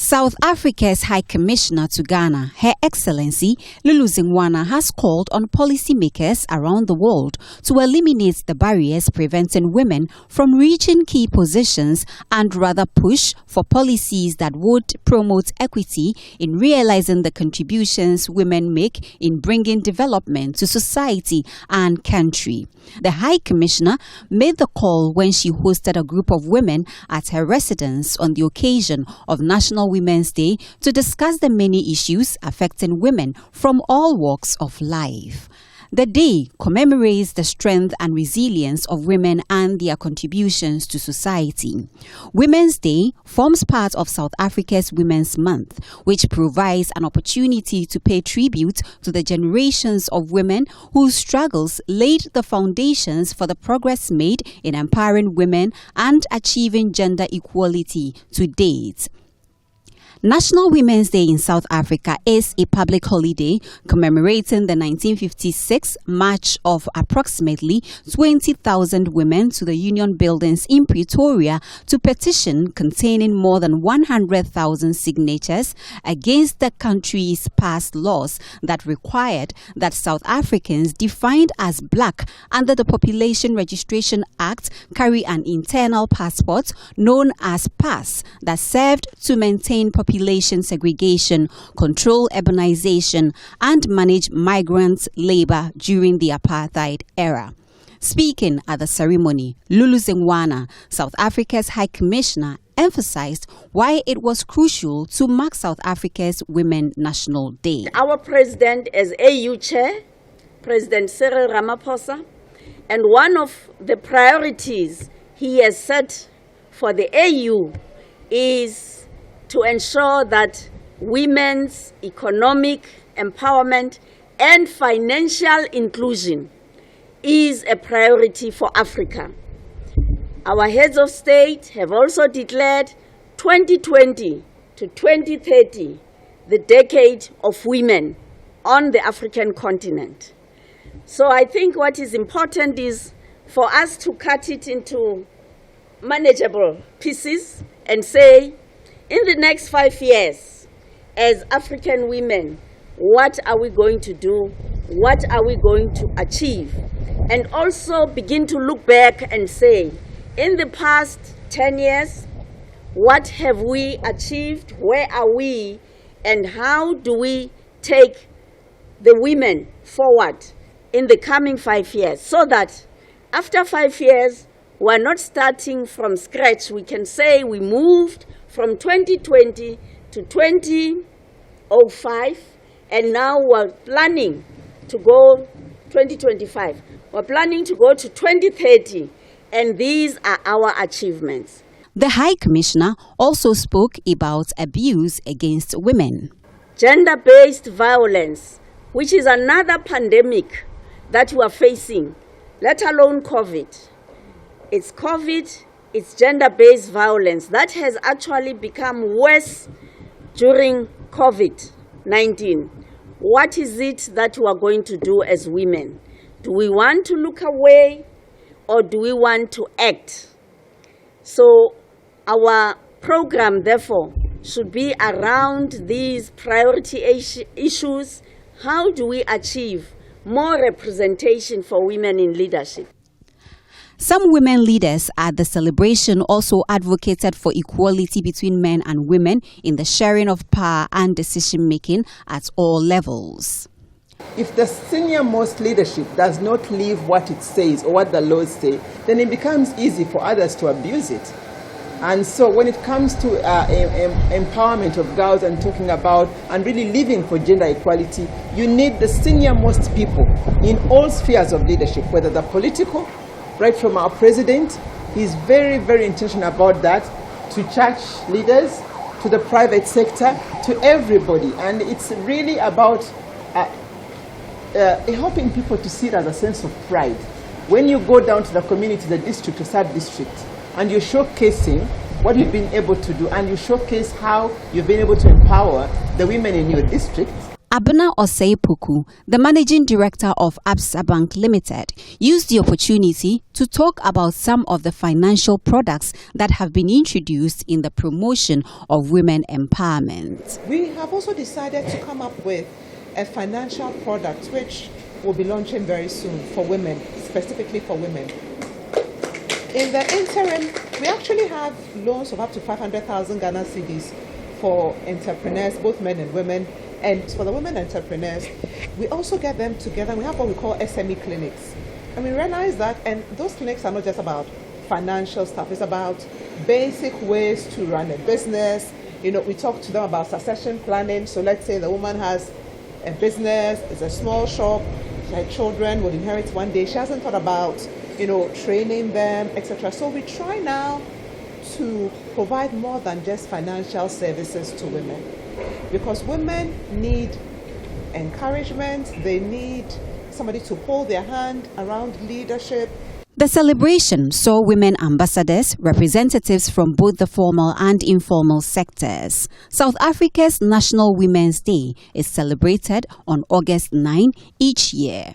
South Africa's High Commissioner to Ghana, Her Excellency Lulu Zingwana, has called on policymakers around the world to eliminate the barriers preventing women from reaching key positions and rather push for policies that would promote equity in realizing the contributions women make in bringing development to society and country. The High Commissioner made the call when she hosted a group of women at her residence on the occasion of National Women's Day to discuss the many issues affecting women from all walks of life. The day commemorates the strength and resilience of women and their contributions to society. Women's Day forms part of South Africa's Women's Month, which provides an opportunity to pay tribute to the generations of women whose struggles laid the foundations for the progress made in empowering women and achieving gender equality to date. National Women's Day in South Africa is a public holiday commemorating the 1956 march of approximately 20,000 women to the Union buildings in Pretoria to petition containing more than 100,000 signatures against the country's past laws that required that South Africans defined as black under the Population Registration Act carry an internal passport known as pass that served to maintain population segregation, control urbanization, and manage migrant labor during the apartheid era. Speaking at the ceremony, Lulu Zingwana, South Africa's High Commissioner, emphasized why it was crucial to mark South Africa's Women National Day. Our president as AU Chair, President Cyril Ramaphosa, and one of the priorities he has set for the AU is to ensure that women's economic empowerment and financial inclusion is a priority for Africa. Our heads of state have also declared 2020 to 2030 the decade of women on the African continent. So I think what is important is for us to cut it into manageable pieces and say, in the next 5 years, as African women, what are we going to do? What are we going to achieve? And also begin to look back and say, in the past 10 years, what have we achieved? Where are we? And how do we take the women forward in the coming 5 years? So that after 5 years, we're not starting from scratch. We can say we moved from 2020 to 2005, and now we're planning to go 2025. We're planning to go to 2030, and these are our achievements. The High Commissioner also spoke about abuse against women. Gender-based violence, which is another pandemic that we are facing, let alone COVID. It's COVID, it's gender-based violence that has actually become worse during COVID-19. What is it that we are going to do as women? Do we want to look away or do we want to act? So our program, therefore, should be around these priority issues. How do we achieve more representation for women in leadership? Some women leaders at the celebration also advocated for equality between men and women in the sharing of power and decision-making at all levels. If the senior-most leadership does not live what it says or what the laws say, then it becomes easy for others to abuse it. And so when it comes to empowerment of girls and talking about and really living for gender equality, you need the senior-most people in all spheres of leadership, whether the political, right from our president, he's very, very intentional about that, to church leaders, to the private sector, to everybody. And it's really about helping people to see it as a sense of pride. When you go down to the community, the district, to sub-district, and you're showcasing what you've been able to do, and you showcase how you've been able to empower the women in your district. Abena Osei-Poku, the managing director of Absa Bank Limited, used the opportunity to talk about some of the financial products that have been introduced in the promotion of women empowerment. We have also decided to come up with a financial product which will be launching very soon for women, specifically for women. In the interim, we actually have loans of up to 500,000 Ghana cedis for entrepreneurs, both men and women. And for the women entrepreneurs, we also get them together. We have what we call SME clinics. And we realize that, and those clinics are not just about financial stuff, it's about basic ways to run a business. You know, we talk to them about succession planning. So let's say the woman has a business, it's a small shop, her children will inherit one day. She hasn't thought about, you know, training them, etc. So we try now to provide more than just financial services to women. Because women need encouragement, they need somebody to hold their hand around leadership. The celebration saw women ambassadors, representatives from both the formal and informal sectors. South Africa's National Women's Day is celebrated on August 9 each year.